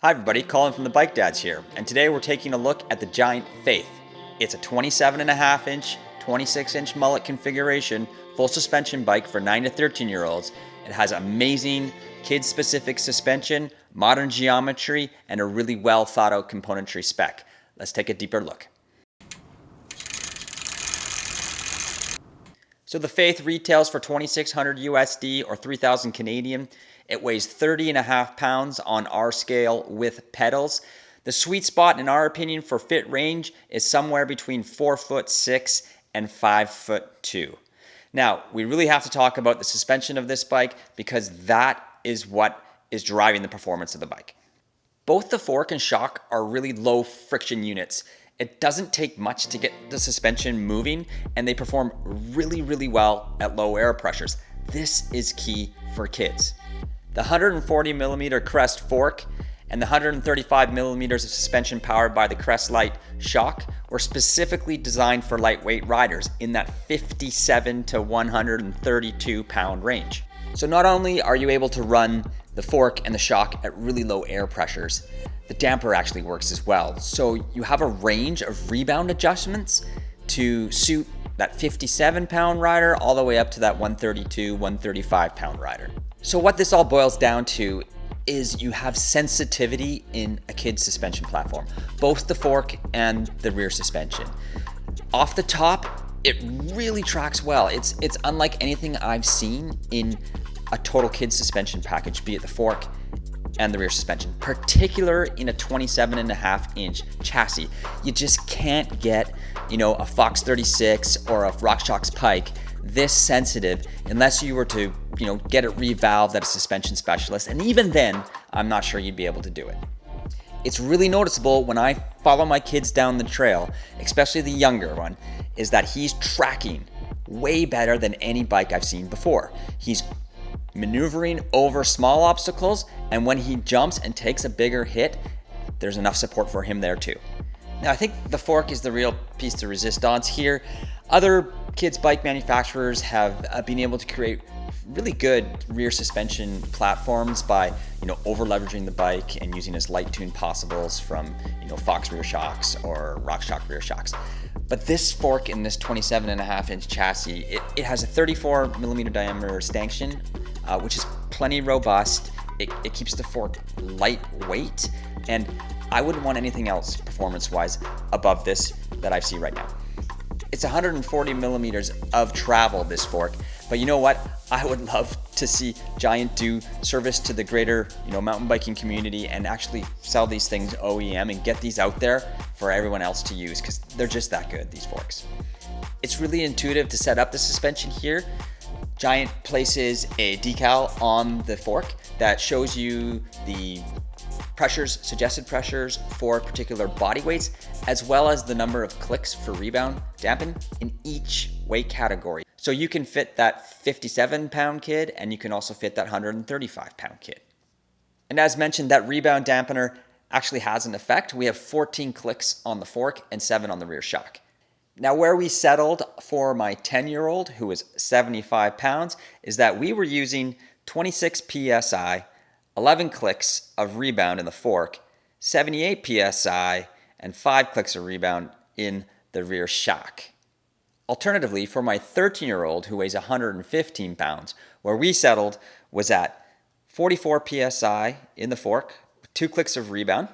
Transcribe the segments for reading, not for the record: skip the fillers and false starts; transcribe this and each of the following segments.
Hi everybody, Colin from the Bike Dads here, and today we're taking a look at the Giant Faith. It's a 27.5 inch, 26 inch mullet configuration, full suspension bike for 9 to 13 year olds. It has amazing kid specific suspension, modern geometry, and a really well thought out componentry spec. Let's take a deeper look. So the Faith retails for $2,600 USD or 3,000 Canadian. It weighs 30.5 pounds on our scale with pedals. The sweet spot, in our opinion, for fit range is somewhere between 4'6" and 5'2". Now, we really have to talk about the suspension of this bike because that is what is driving the performance of the bike. Both the fork and shock are really low friction units. It doesn't take much to get the suspension moving, and they perform really well at low air pressures. This is key for kids. The 140 millimeter Crest fork and the 135 millimeters of suspension powered by the Crest Light shock were specifically designed for lightweight riders in that 57 to 132 pound range. So not only are you able to run the fork and the shock at really low air pressures, the damper actually works as well. So you have a range of rebound adjustments to suit that 57 pound rider all the way up to that 132, 135 pound rider. So what this all boils down to is you have sensitivity in a kid's suspension platform, both the fork and the rear suspension. Off the top, it really tracks well. It's unlike anything I've seen in a total kid suspension package, be it the fork and the rear suspension, particular in a 27.5 inch chassis. You just can't get, a Fox 36 or a RockShox Pike this sensitive unless you were to, get it revalved at a suspension specialist. And even then, I'm not sure you'd be able to do it. It's really noticeable when I follow my kids down the trail, especially the younger one, is that he's tracking way better than any bike I've seen before. He's maneuvering over small obstacles, and when he jumps and takes a bigger hit, there's enough support for him there too. Now, I think the fork is the real piece de resistance here. Other kids' bike manufacturers have been able to create really good rear suspension platforms by, over leveraging the bike and using as light tuned possibles from, Fox rear shocks or RockShox rear shocks. But this fork in this 27.5 inch chassis, it has a 34 millimeter diameter stanchion, which is plenty robust. It keeps the fork lightweight, and I wouldn't want anything else performance-wise above this that I see right now. It's 140 millimeters of travel, this fork, but you know what? I would love to see Giant do service to the greater, mountain biking community and actually sell these things OEM and get these out there for everyone else to use because they're just that good, these forks. It's really intuitive to set up the suspension here. Giant places a decal on the fork that shows you the pressures, suggested pressures for particular body weights, as well as the number of clicks for rebound dampen in each weight category. So you can fit that 57 pound kid, and you can also fit that 135 pound kid. And as mentioned, that rebound dampener actually has an effect. We have 14 clicks on the fork and 7 on the rear shock. Now, where we settled for my 10-year-old, who is 75 pounds, is that we were using 26 PSI, 11 clicks of rebound in the fork, 78 PSI, and 5 clicks of rebound in the rear shock. Alternatively, for my 13-year-old, who weighs 115 pounds, where we settled was at 44 PSI in the fork, 2 clicks of rebound,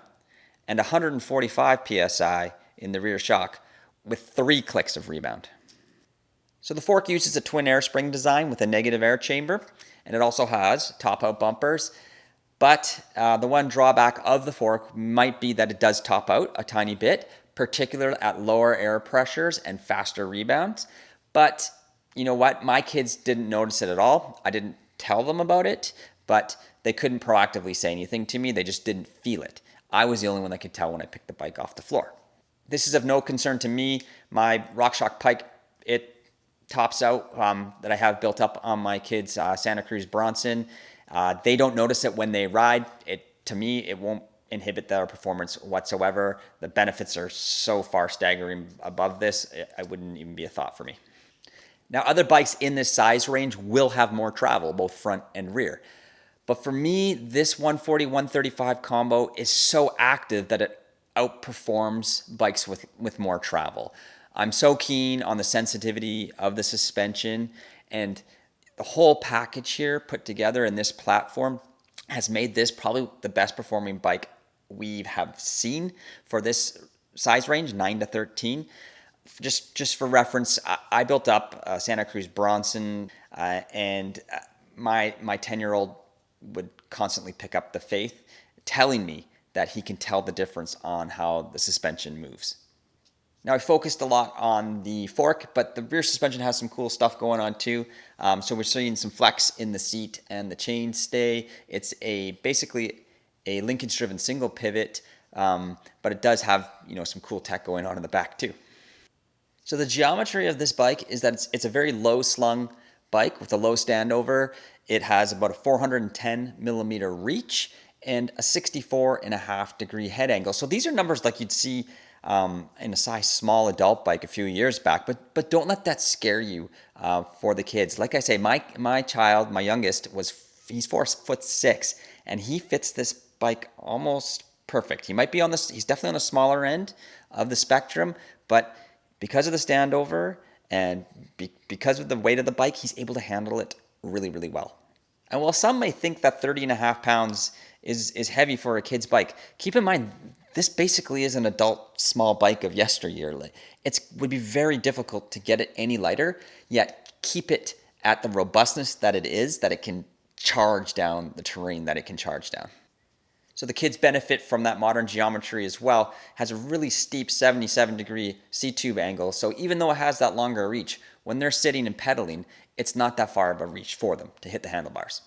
and 145 PSI in the rear shock, with 3 clicks of rebound. So the fork uses a twin air spring design with a negative air chamber, and it also has top-out bumpers. But the one drawback of the fork might be that it does top out a tiny bit, particularly at lower air pressures and faster rebounds. But you know what? My kids didn't notice it at all. I didn't tell them about it, but they couldn't proactively say anything to me. They just didn't feel it. I was the only one that could tell when I picked the bike off the floor. This is of no concern to me. My RockShox Pike, it tops out that I have built up on my kids' Santa Cruz Bronson. They don't notice it when they ride. To me, it won't inhibit their performance whatsoever. The benefits are so far staggering above this, it wouldn't even be a thought for me. Now, other bikes in this size range will have more travel, both front and rear. But for me, this 140, 135 combo is so active that it outperforms bikes with more travel. I'm so keen on the sensitivity of the suspension, and the whole package here put together in this platform has made this probably the best performing bike we have seen for this size range, 9 to 13. Just for reference, I built up Santa Cruz Bronson, and my 10-year-old would constantly pick up the Faith, telling me that he can tell the difference on how the suspension moves. Now, I focused a lot on the fork, but the rear suspension has some cool stuff going on too. So we're seeing some flex in the seat and the chainstay. It's basically a linkage-driven single pivot, but it does have some cool tech going on in the back too. So the geometry of this bike is that it's a very low slung bike with a low standover. It has about a 410 millimeter reach and a 64.5-degree head angle. So these are numbers like you'd see in a size small adult bike a few years back, but don't let that scare you for the kids. Like I say, my child, my youngest, he's 4'6", and he fits this bike almost perfect. He's definitely on the smaller end of the spectrum, but because of the standover and because of the weight of the bike, he's able to handle it really, really well. And while some may think that 30.5 pounds is heavy for a kid's bike, keep in mind, this basically is an adult small bike of yesteryear. It would be very difficult to get it any lighter, yet keep it at the robustness that it can charge down the terrain that it can charge down. So the kids benefit from that modern geometry as well. Has a really steep 77-degree C-tube angle, so even though it has that longer reach, when they're sitting and pedaling, it's not that far of a reach for them to hit the handlebars.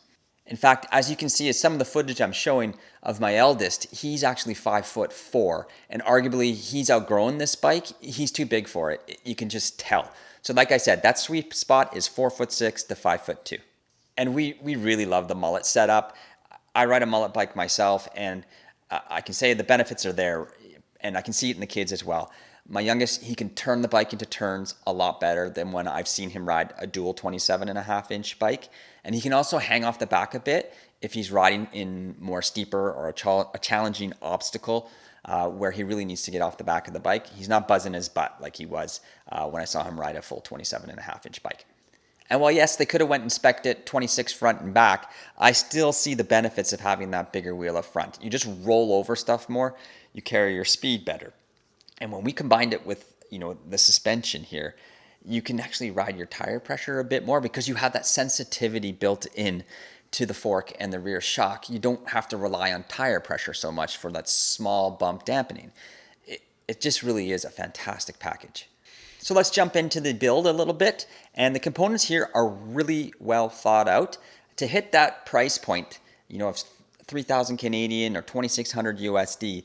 In fact, as you can see, as some of the footage I'm showing of my eldest, he's actually 5'4", and arguably he's outgrown this bike. He's too big for it. You can just tell. So like I said, that sweet spot is 4'6" to 5'2". And we really love the mullet setup. I ride a mullet bike myself, and I can say the benefits are there, and I can see it in the kids as well. My youngest, he can turn the bike into turns a lot better than when I've seen him ride a dual 27.5-inch bike. And he can also hang off the back a bit if he's riding in more steeper or a challenging obstacle where he really needs to get off the back of the bike. He's not buzzing his butt like he was when I saw him ride a full 27.5-inch bike. And while yes, they could have went and spec'd it 26 front and back, I still see the benefits of having that bigger wheel up front. You just roll over stuff more, you carry your speed better. And when we combined it with the suspension here, you can actually ride your tire pressure a bit more because you have that sensitivity built in to the fork and the rear shock. You don't have to rely on tire pressure so much for that small bump dampening. It just really is a fantastic package. So let's jump into the build a little bit, and the components here are really well thought out. To hit that price point, of 3,000 Canadian or 2,600 USD,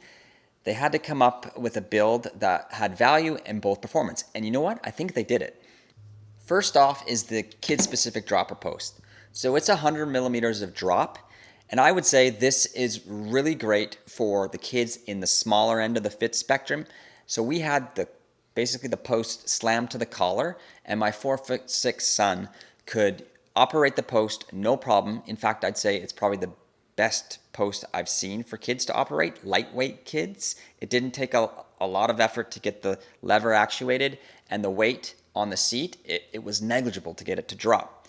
they had to come up with a build that had value and both performance. And you know what? I think they did it. First off is the kid-specific dropper post. So it's 100 millimeters of drop, and I would say this is really great for the kids in the smaller end of the fit spectrum. So we had basically the post slammed to the collar, and my 4'6" son could operate the post no problem. In fact, I'd say it's probably the best post I've seen for kids to operate, lightweight kids. It didn't take a lot of effort to get the lever actuated, and the weight on the seat, it was negligible to get it to drop.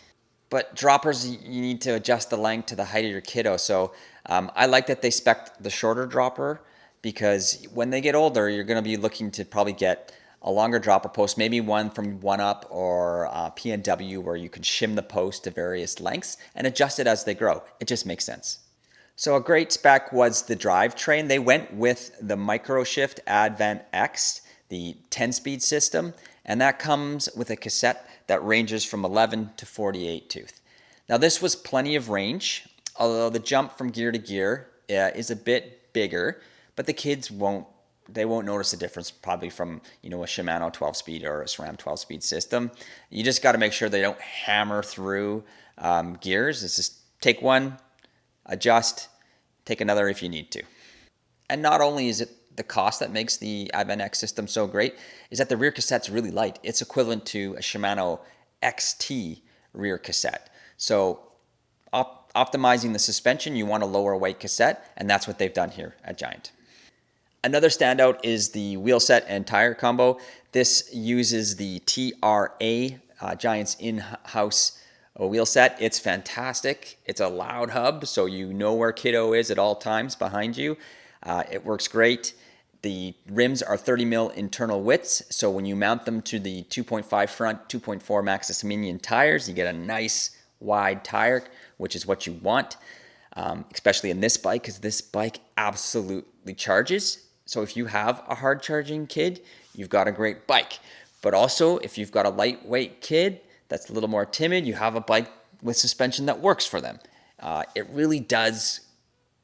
But droppers, you need to adjust the length to the height of your kiddo. So I like that they spec'd the shorter dropper, because when they get older, you're going to be looking to probably get a longer dropper post, maybe one from 1UP or P&W, where you can shim the post to various lengths and adjust it as they grow. It just makes sense. So a great spec was the drivetrain. They went with the Microshift Advent X, the 10-speed system, and that comes with a cassette that ranges from 11 to 48 tooth. Now this was plenty of range, although the jump from gear to gear is a bit bigger, but the kids won't notice the difference probably from a Shimano 12-speed or a SRAM 12-speed system. You just got to make sure they don't hammer through gears. It's just take one, adjust, take another if you need to. And not only is it the cost that makes the Advent X system so great, is that the rear cassette's really light. It's equivalent to a Shimano XT rear cassette. So optimizing the suspension, you want a lower weight cassette, and that's what they've done here at Giant. Another standout is the wheel set and tire combo. This uses the TRA, Giant's in-house wheel set. It's fantastic. It's a loud hub, so you know where kiddo is at all times behind you. It works great. The rims are 30 mil internal widths, so when you mount them to the 2.5 front, 2.4 Maxxis Minion tires, you get a nice wide tire, which is what you want, especially in this bike, because this bike absolutely charges. So if you have a hard charging kid, you've got a great bike. But also, if you've got a lightweight kid that's a little more timid, you have a bike with suspension that works for them. It really does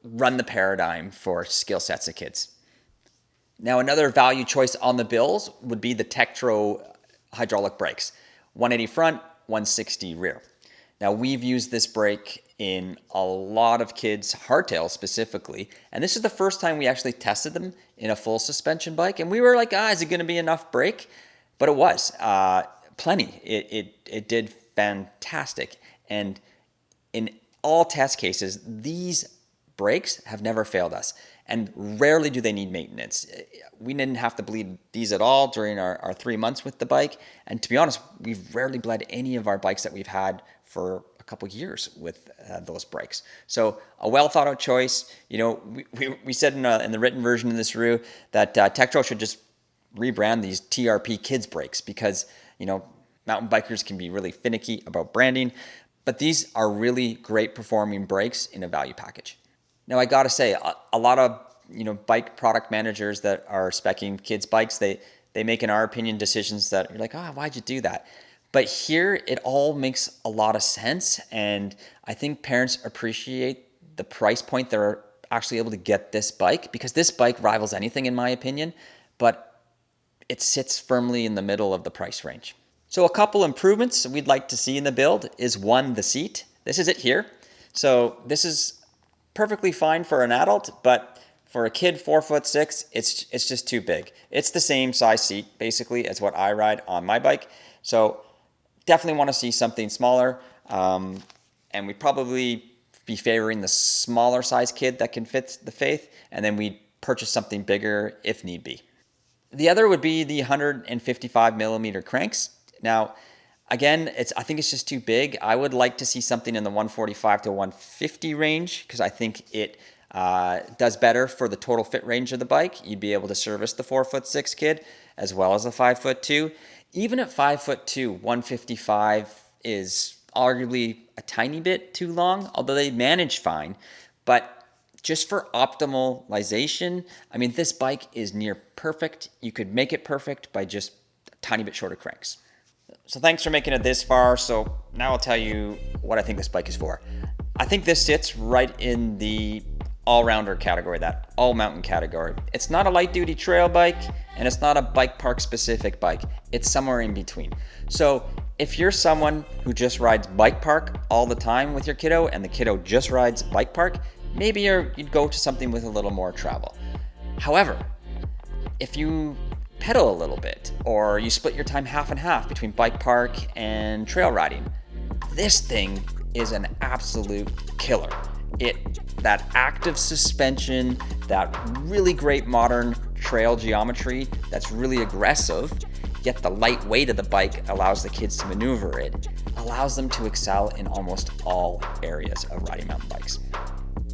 run the paradigm for skill sets of kids. Now, another value choice on the bills would be the Tektro hydraulic brakes. 180 front, 160 rear. Now, we've used this brake in a lot of kids' hardtails specifically, and this is the first time we actually tested them in a full suspension bike, and we were like, is it going to be enough brake? But it was plenty. It did fantastic, and in all test cases, these brakes have never failed us, and rarely do they need maintenance. We didn't have to bleed these at all during our 3 months with the bike, and to be honest, we've rarely bled any of our bikes that we've had for a couple years with those brakes. So a well thought out choice. You know, we said in the written version of this review that Tektro should just rebrand these TRP kids brakes, because, you know, mountain bikers can be really finicky about branding, but these are really great performing brakes in a value package. Now, I gotta say, a lot of, you know, bike product managers that are speccing kids bikes, they make, in our opinion, decisions that you're like, why'd you do that? But here, it all makes a lot of sense, and I think parents appreciate the price point they're actually able to get this bike, because this bike rivals anything, in my opinion, but it sits firmly in the middle of the price range. So a couple improvements we'd like to see in the build is, one, the seat. This is it here. So this is perfectly fine for an adult, but for a kid 4'6", it's just too big. It's the same size seat basically as what I ride on my bike. So definitely want to see something smaller, and we'd probably be favoring the smaller size kid that can fit the Faith, and then we'd purchase something bigger if need be. The other would be the 155 millimeter cranks. Now, again, I think it's just too big. I would like to see something in the 145 to 150 range, because I think it does better for the total fit range of the bike. You'd be able to service the 4'6" kid as well as the 5'2". Even at 5'2", 155 is arguably a tiny bit too long, although they manage fine. But just for optimization, I mean, this bike is near perfect. You could make it perfect by just a tiny bit shorter cranks. So thanks for making it this far. So now I'll tell you what I think this bike is for. I think this sits right in the all-rounder category, that all-mountain category. It's not a light-duty trail bike, and it's not a bike park specific bike. It's somewhere in between. So if you're someone who just rides bike park all the time with your kiddo, and the kiddo just rides bike park, maybe you'd go to something with a little more travel. However, if you pedal a little bit, or you split your time half and half between bike park and trail riding, this thing is an absolute killer. That active suspension, that really great modern trail geometry that's really aggressive, yet the light weight of the bike allows the kids to maneuver it, allows them to excel in almost all areas of riding mountain bikes.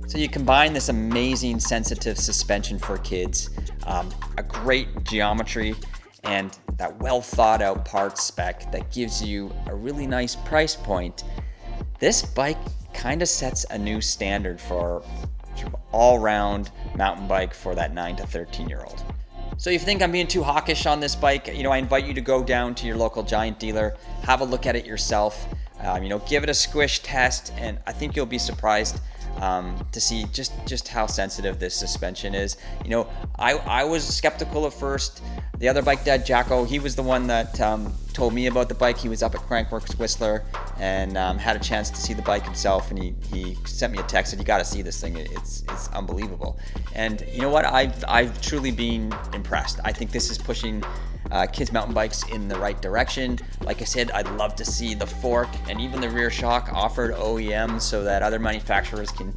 So you combine this amazing sensitive suspension for kids, a great geometry, and that well thought out parts spec that gives you a really nice price point. This bike kind of sets a new standard for sort of all-round mountain bike for that 9 to 13-year-old. So if you think I'm being too hawkish on this bike, I invite you to go down to your local Giant dealer, have a look at it yourself, give it a squish test, and I think you'll be surprised to see just how sensitive this suspension is. I was skeptical at first. The other bike dad, Jacko, he was the one that told me about the bike. He was up at Crankworks Whistler and had a chance to see the bike himself, and he sent me a text and you got to see this thing. It's unbelievable. And you know what? I've truly been impressed. I think this is pushing kids' mountain bikes in the right direction. Like I said, I'd love to see the fork and even the rear shock offered OEMs so that other manufacturers can,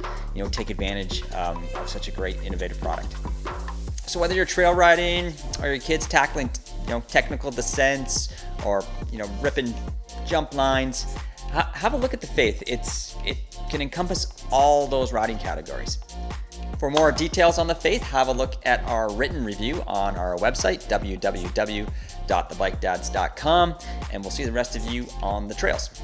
take advantage of such a great innovative product. So whether you're trail riding or your kids tackling, technical descents or, ripping jump lines, have a look at the Faith. It can encompass all those riding categories. For more details on the Faith, have a look at our written review on our website, www.thebikedads.com, and we'll see the rest of you on the trails.